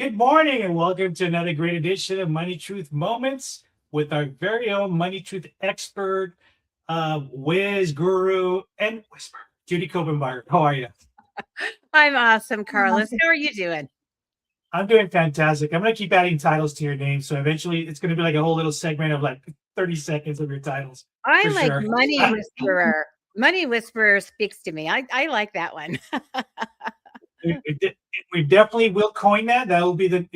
Good morning and welcome to another great edition of Money Truth Moments with our very own Money Truth expert, whiz guru, and whisper, Judy Copenbarger. How are you? I'm awesome, Carlos. How are you doing? I'm doing fantastic. I'm going to keep adding titles to your name. So eventually it's going to be like a whole little segment of like 30 seconds of your titles I for like sure. Money Whisperer. Money Whisperer speaks to me. I like that one. We definitely will coin that. That will be the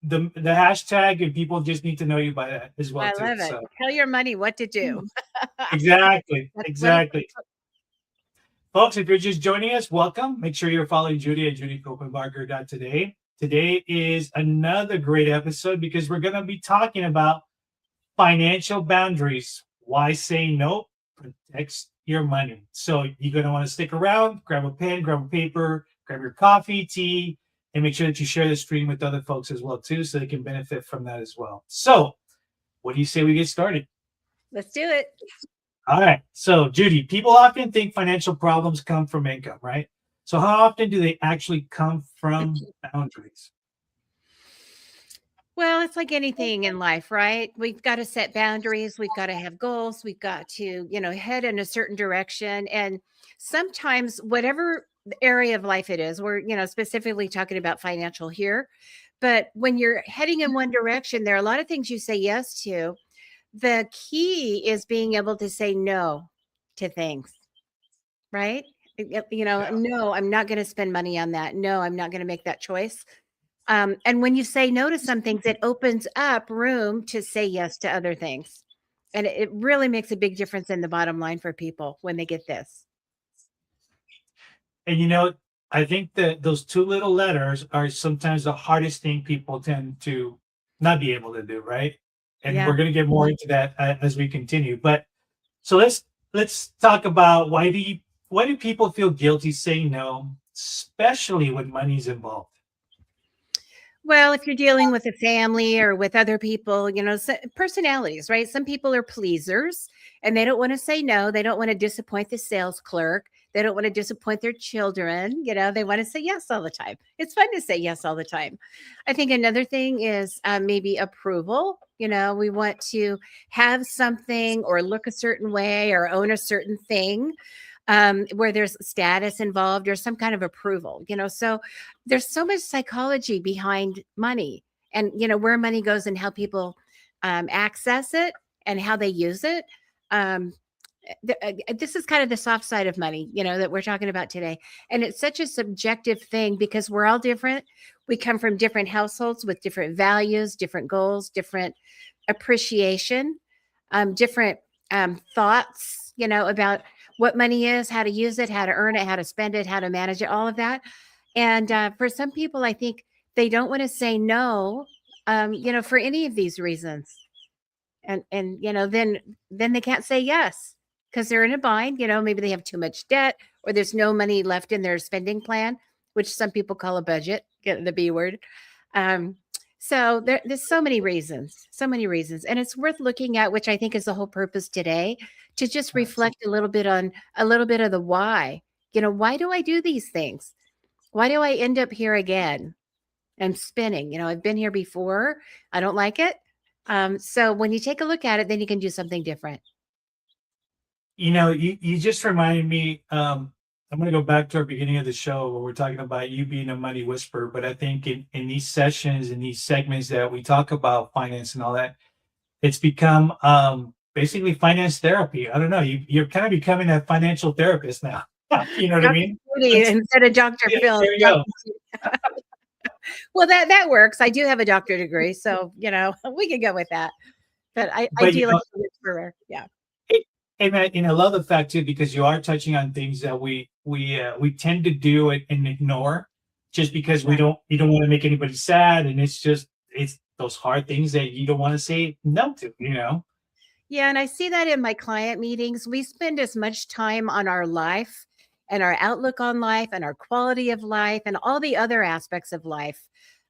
hashtag, and people just need to know you by that as well I too. love it. So Tell your money what to do. exactly, That's money. exactly. Folks, if you're just joining us, welcome. Make sure you're following Judy at judycopenbarger.today. Today is another great episode because we're going to be talking about financial boundaries. Why say no protects your money. So you're going to want to stick around, grab a pen, grab a paper, grab your coffee, tea, and make sure that you share the stream with other folks as well too, so they can benefit from that as well. So what do you say we get started? Let's do it. All right. So, Judy, people often think financial problems come from income, right? So, how often do they actually come from boundaries? Well, it's like anything in life, right? We've got to set boundaries. We've got to have goals. We've got to, head in a certain direction. And sometimes, whatever area of life it is, we're, specifically talking about financial here. But when you're heading in one direction, there are a lot of things you say yes to. The key is being able to say no to things, right? Yeah. No, I'm not going to spend money on that. No, I'm not going to make that choice. And when you say no to some things, it opens up room to say yes to other things. And it really makes a big difference in the bottom line for people when they get this. And I think that those two little letters are sometimes the hardest thing people tend to not be able to do, right? And Yeah. we're going to get more into that as we continue. But so let's talk about why do people feel guilty saying no, especially when money's involved? Well, if you're dealing with a family or with other people, personalities, right? Some people are pleasers and they don't want to say no. They don't want to disappoint the sales clerk. They don't want to disappoint their children. They want to say yes all the time. It's fun to say yes all the time. I think another thing is maybe approval. We want to have something or look a certain way or own a certain thing where there's status involved or some kind of approval, so there's so much psychology behind money and, where money goes and how people access it and how they use it. Um, this is kind of the soft side of money, that we're talking about today. And it's such a subjective thing because we're all different. We come from different households with different values, different goals, different appreciation, different thoughts, about what money is, how to use it, how to earn it, how to spend it, how to manage it, all of that. And for some people, I think they don't want to say no, for any of these reasons. And then they can't say yes because they're in a bind. Maybe they have too much debt or there's no money left in their spending plan, which some people call a budget, get the B word. So there's so many reasons, and it's worth looking at, which I think is the whole purpose today, to just reflect a little bit on a little bit of the why. Why do I do these things? Why do I end up here again? I'm spinning. I've been here before. I don't like it. So when you take a look at it, then you can do something different. You just reminded me. I'm going to go back to our beginning of the show where we're talking about you being a money whisperer. But I think in these sessions, in these segments that we talk about finance and all that, it's become basically finance therapy. I don't know. You're kind of becoming a financial therapist now. You know what I Dr. mean? Judy instead of Dr. Yeah, Phil. there you go. Well, that works. I do have a doctorate degree, so we can go with that. But I But do like to whisperer. Yeah. and I love the fact too because you are touching on things that we tend to do it and ignore just because we don't want to make anybody sad, and it's those hard things that you don't want to say no to. Yeah, and I see that in my client meetings. We spend as much time on our life and our outlook on life and our quality of life and all the other aspects of life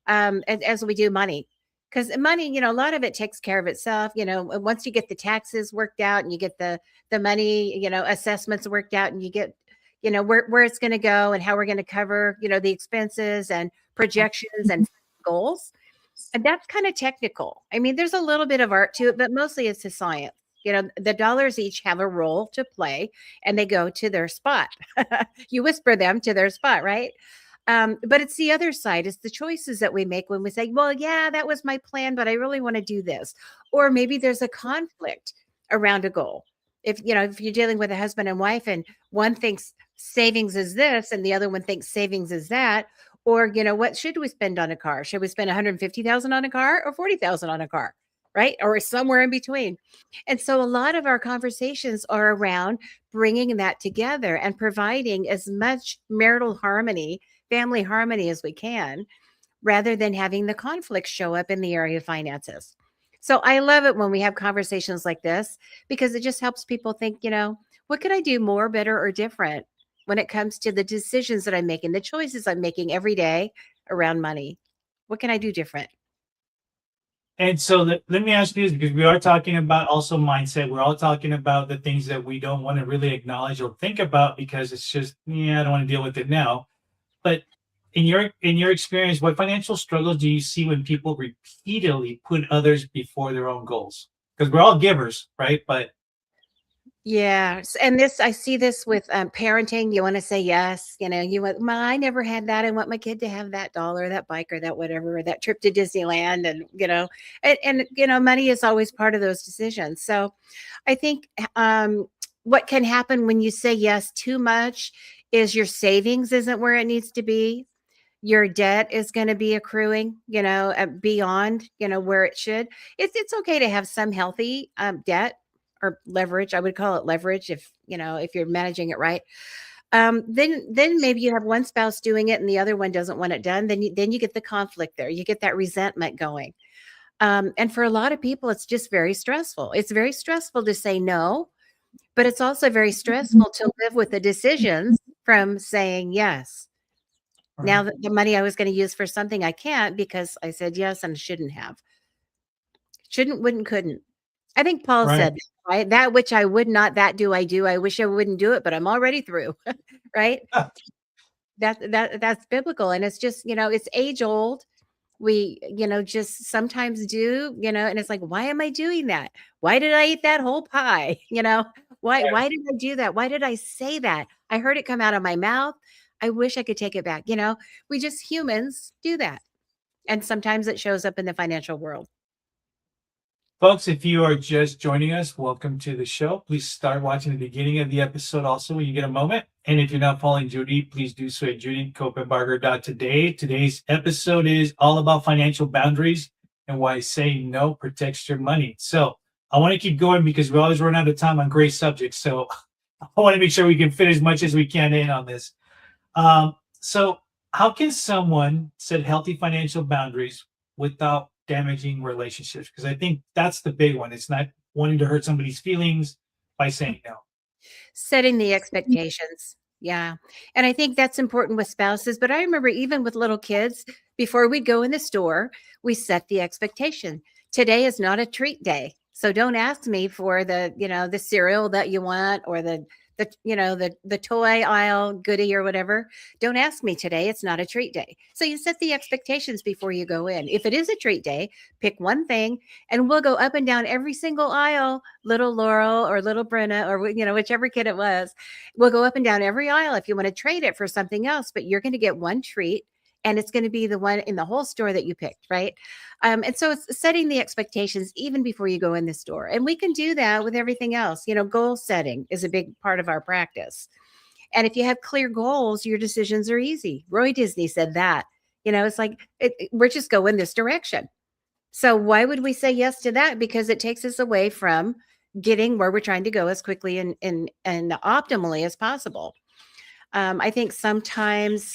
as we do money. Because money, a lot of it takes care of itself. Once you get the taxes worked out and you get the money, assessments worked out, and you get, where it's going to go and how we're going to cover, the expenses and projections and goals. And that's kind of technical. I mean, there's a little bit of art to it, but mostly it's a science. The dollars each have a role to play and they go to their spot. You whisper them to their spot, right? But it's the other side. It's the choices that we make when we say, well, yeah, that was my plan, but I really want to do this. Or maybe there's a conflict around a goal. If you're dealing with a husband and wife and one thinks savings is this and the other one thinks savings is that, or what should we spend on a car? Should we spend 150,000 on a car or 40,000 on a car? Right? Or somewhere in between. And so a lot of our conversations are around bringing that together and providing as much marital harmony, family harmony as we can, rather than having the conflict show up in the area of finances. So I love it when we have conversations like this because it just helps people think, what could I do more, better, or different when it comes to the decisions that I'm making, the choices I'm making every day around money? What can I do different? And so let me ask you this, because we are talking about also mindset. We're all talking about the things that we don't want to really acknowledge or think about because it's just, yeah, I don't want to deal with it now. But in your experience, what financial struggles do you see when people repeatedly put others before their own goals? Because we're all givers, right? But Yeah, and I see this with parenting. You want to say yes, you want, I never had that. I want my kid to have that dollar, that bike, or that whatever, or that trip to Disneyland, and money is always part of those decisions. So, I think what can happen when you say yes too much is your savings isn't where it needs to be. Your debt is going to be accruing, beyond, where it should. It's okay to have some healthy debt or leverage. I would call it leverage if you're managing it right. Then maybe you have one spouse doing it and the other one doesn't want it done. Then you get the conflict there. You get that resentment going. And for a lot of people, it's just very stressful. It's very stressful to say no, but it's also very stressful to live with the decisions from saying yes. Now right, that the money I was going to use for something I can't because I said yes and shouldn't have. Shouldn't, wouldn't, couldn't. I think Paul right. said that, right? That which I would not, that do I do. I wish I wouldn't do it, but I'm already through, right? That's biblical. And it's just, it's age old. We, just sometimes do, and it's like, why am I doing that? Why did I eat that whole pie? Why did I do that? Why did I say that? I heard it come out of my mouth. I wish I could take it back. We just humans do that. And sometimes it shows up in the financial world. Folks, if you are just joining us, welcome to the show. Please start watching the beginning of the episode also when you get a moment. And if you're not following Judy, please do so at judycopenbarger.today. Today's episode is all about financial boundaries and why saying no protects your money. So I want to keep going because we always run out of time on great subjects. So I want to make sure we can fit as much as we can in on this. So how can someone set healthy financial boundaries without damaging relationships? Because I think that's the big one. It's not wanting to hurt somebody's feelings by saying no. Setting the expectations. Yeah. And I think that's important with spouses. But I remember even with little kids, before we go in the store, we set the expectation. Today is not a treat day. So don't ask me for the cereal that you want or the toy aisle goodie or whatever. Don't ask me today. It's not a treat day. So you set the expectations before you go in. If it is a treat day, pick one thing and we'll go up and down every single aisle. Little Laurel or little Brenna or whichever kid it was. We'll go up and down every aisle if you want to trade it for something else, but you're going to get one treat and it's going to be the one in the whole store that you picked, right? And so it's setting the expectations even before you go in the store. And we can do that with everything else. Goal setting is a big part of our practice. And if you have clear goals, your decisions are easy. Roy Disney said that. It's like we're just going this direction. So why would we say yes to that? Because it takes us away from getting where we're trying to go as quickly and optimally as possible. I think sometimes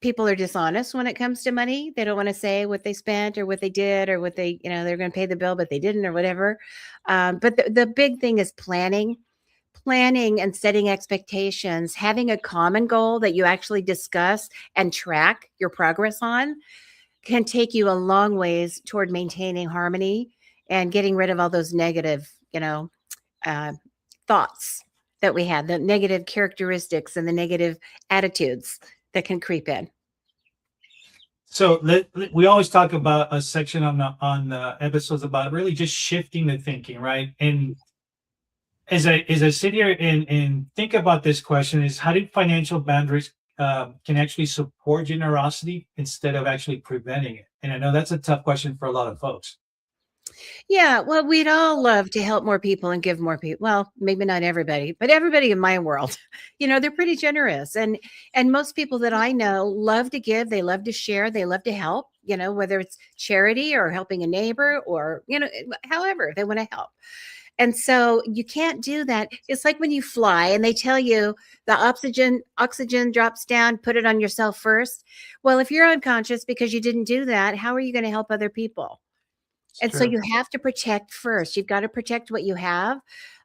people are dishonest when it comes to money. They don't want to say what they spent or what they did or what they're going to pay the bill, but they didn't or whatever. But the big thing is planning and setting expectations, having a common goal that you actually discuss and track your progress on can take you a long ways toward maintaining harmony and getting rid of all those negative, uh, thoughts that we had, the negative characteristics and the negative attitudes that can creep in. So we always talk about a section on the episodes about really just shifting the thinking, right? And as I sit here and think about this question, is how do financial boundaries can actually support generosity instead of actually preventing it? And I know that's a tough question for a lot of folks. Yeah, well, we'd all love to help more people and give more people. Well, maybe not everybody, but everybody in my world, they're pretty generous. And most people that I know love to give, they love to share, they love to help, whether it's charity or helping a neighbor or, however they want to help. And so you can't do that. It's like when you fly and they tell you the oxygen drops down, put it on yourself first. Well, if you're unconscious because you didn't do that, how are you going to help other people? It's And so true. you have to protect first. You've got to protect what you have.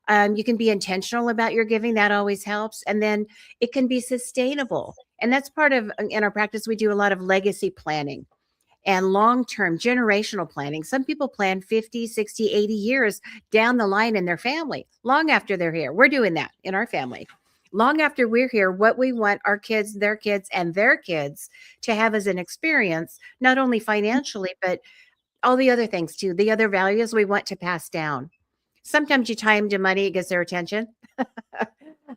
You can be intentional about your giving. That always helps. And then it can be sustainable. And that's part of, in our practice, we do a lot of legacy planning and long-term generational planning. Some people plan 50, 60, 80 years down the line in their family, long after they're here. We're doing that in our family. Long after we're here, what we want our kids, and their kids to have as an experience, not only financially, but all the other things too, the other values we want to pass down. Sometimes you tie them to money, it gets their attention.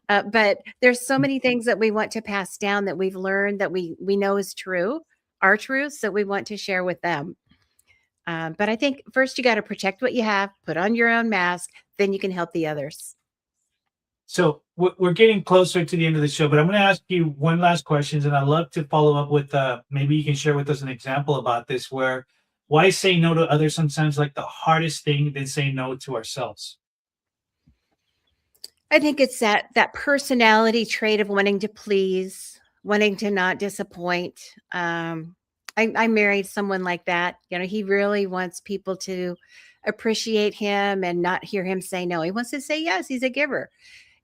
But there's so many things that we want to pass down that we've learned that we know is true, our truths that we want to share with them. But I think first you got to protect what you have, put on your own mask, then you can help the others. So we're getting closer to the end of the show, but I'm going to ask you one last question, and I'd love to follow up with maybe you can share with us an example about this, where why say no to others sometimes like the hardest thing than saying no to ourselves. I think it's that personality trait of wanting to please, wanting to not disappoint. I married someone like that. He really wants people to appreciate him and not hear him say no. He wants to say yes. He's a giver,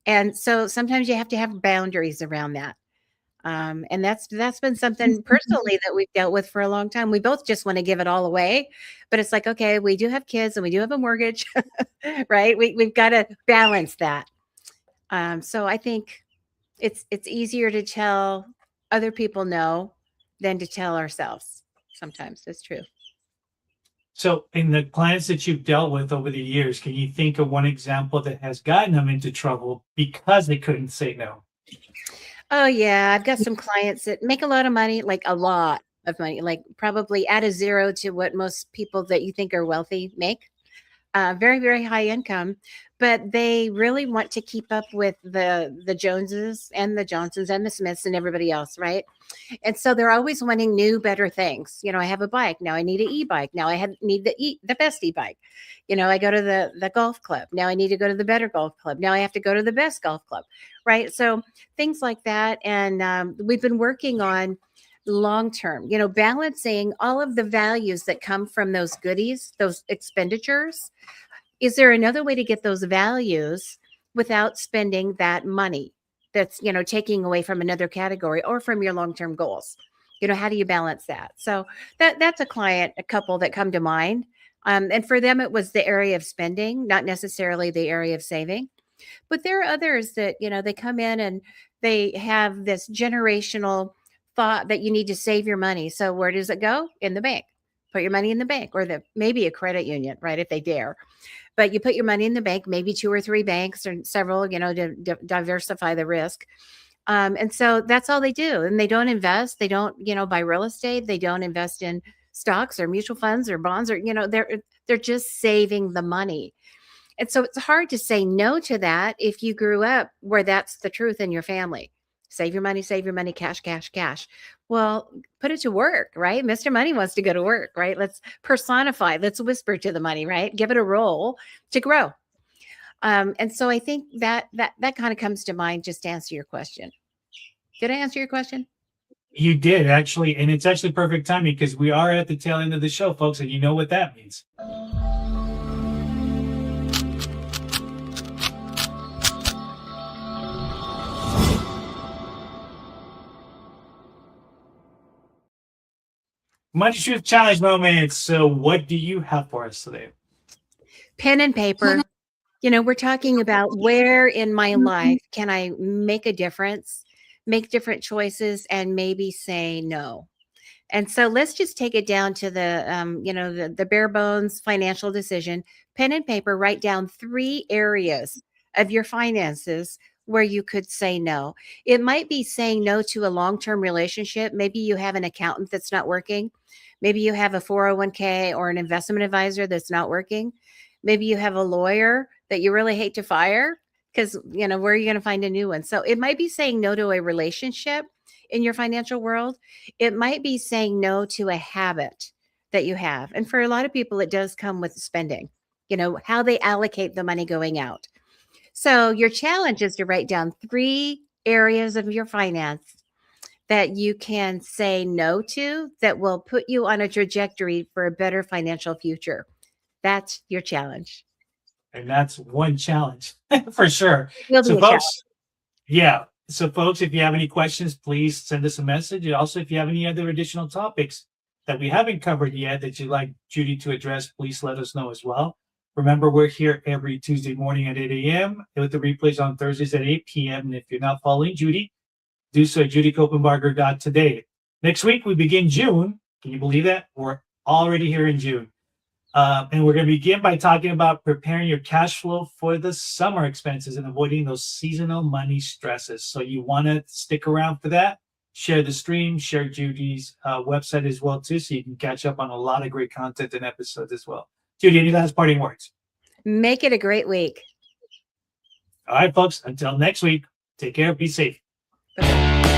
and so sometimes you have to have boundaries around that. And that's been something personally that we've dealt with for a long time. We both just want to give it all away, but it's like, okay, we do have kids and we do have a mortgage, right? We've got to balance that. So I think it's easier to tell other people no than to tell ourselves. Sometimes it's true. So, in the clients that you've dealt with over the years, can you think of one example that has gotten them into trouble because they couldn't say no? Oh yeah, I've got some clients that make a lot of money, like a lot of money, like probably add a zero to what most people that you think are wealthy make. Very, very high income, but they really want to keep up with the Joneses and the Johnsons and the Smiths and everybody else, right? And so they're always wanting new, better things. I have a bike now. I need an e-bike now. Need the best e-bike. I go to the golf club now. I need to go to the better golf club now. I have to go to the best golf club, right? So things like that, and we've been working on long term, balancing all of the values that come from those goodies, those expenditures. Is there another way to get those values without spending that money that's, taking away from another category or from your long-term goals? How do you balance that? So that's a couple that come to mind. And for them, it was the area of spending, not necessarily the area of saving. But there are others that, they come in and they have this generational thought that you need to save your money. So where does it go? In the bank. Put your money in the bank or maybe a credit union, right? If they dare. But you put your money in the bank, maybe two or three banks or several, to diversify the risk. And so that's all they do. And they don't invest. They don't, buy real estate. They don't invest in stocks or mutual funds or bonds or, they're just saving the money. And so it's hard to say no to that if you grew up where that's the truth in your family. Save your money, cash, cash, cash. Well, put it to work, right? Mr. Money wants to go to work, right? Let's personify, let's whisper to the money, right? Give it a role to grow. And so I think that kind of comes to mind just to answer your question. Did I answer your question? You did actually, and it's actually perfect timing because we are at the tail end of the show, folks, and you know what that means. Money Truth Challenge moments. So, what do you have for us today? Pen and paper. We're talking about where in my life can I make a difference, make different choices, and maybe say no. And so let's just take it down to the bare bones financial decision. Pen and paper, write down 3 areas of your finances where you could say no. It might be saying no to a long-term relationship. Maybe you have an accountant that's not working. Maybe you have a 401k or an investment advisor that's not working. Maybe you have a lawyer that you really hate to fire because, where are you going to find a new one? So it might be saying no to a relationship in your financial world. It might be saying no to a habit that you have. And for a lot of people, it does come with spending, how they allocate the money going out. So your challenge is to write down 3 areas of your finance that you can say no to that will put you on a trajectory for a better financial future. That's your challenge. And that's one challenge for sure. It will be So, a challenge. folks, yeah. So, folks, if you have any questions, please send us a message. And also, if you have any other additional topics that we haven't covered yet that you'd like Judy to address, please let us know as well. Remember, we're here every Tuesday morning at 8 a.m. with the replays on Thursdays at 8 p.m. And if you're not following Judy, do so at judycopenbarger.today. Next week, we begin June. Can you believe that? We're already here in June. And we're going to begin by talking about preparing your cash flow for the summer expenses and avoiding those seasonal money stresses. So you want to stick around for that. Share the stream, share Judy's website as well, too, so you can catch up on a lot of great content and episodes as well. Judy, any last parting words? Make it a great week. All right, folks, until next week, take care, be safe. Bye-bye.